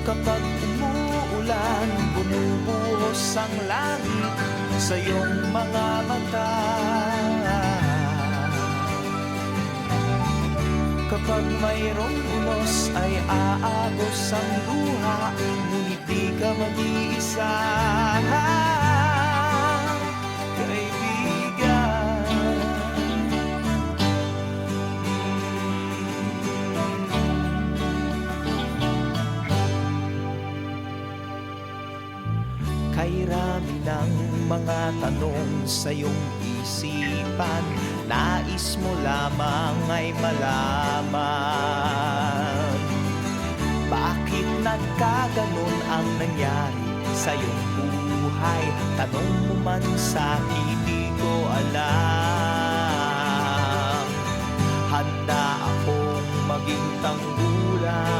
Kapag umuulan, bumubuhos ang langit sa iyong mga mata. Kapag mayroong unos ay aagos ang luha, ngunit di ka mag-iisa, kaibigan. Kay rami ng mga tanong sa iyong isipan, nais mo lamang ay malaman, bakit nagkaganon ang nangyari sa iyong buhay? Tanong mo man sa'kin, di ko alam. Handa akong maging tanggulan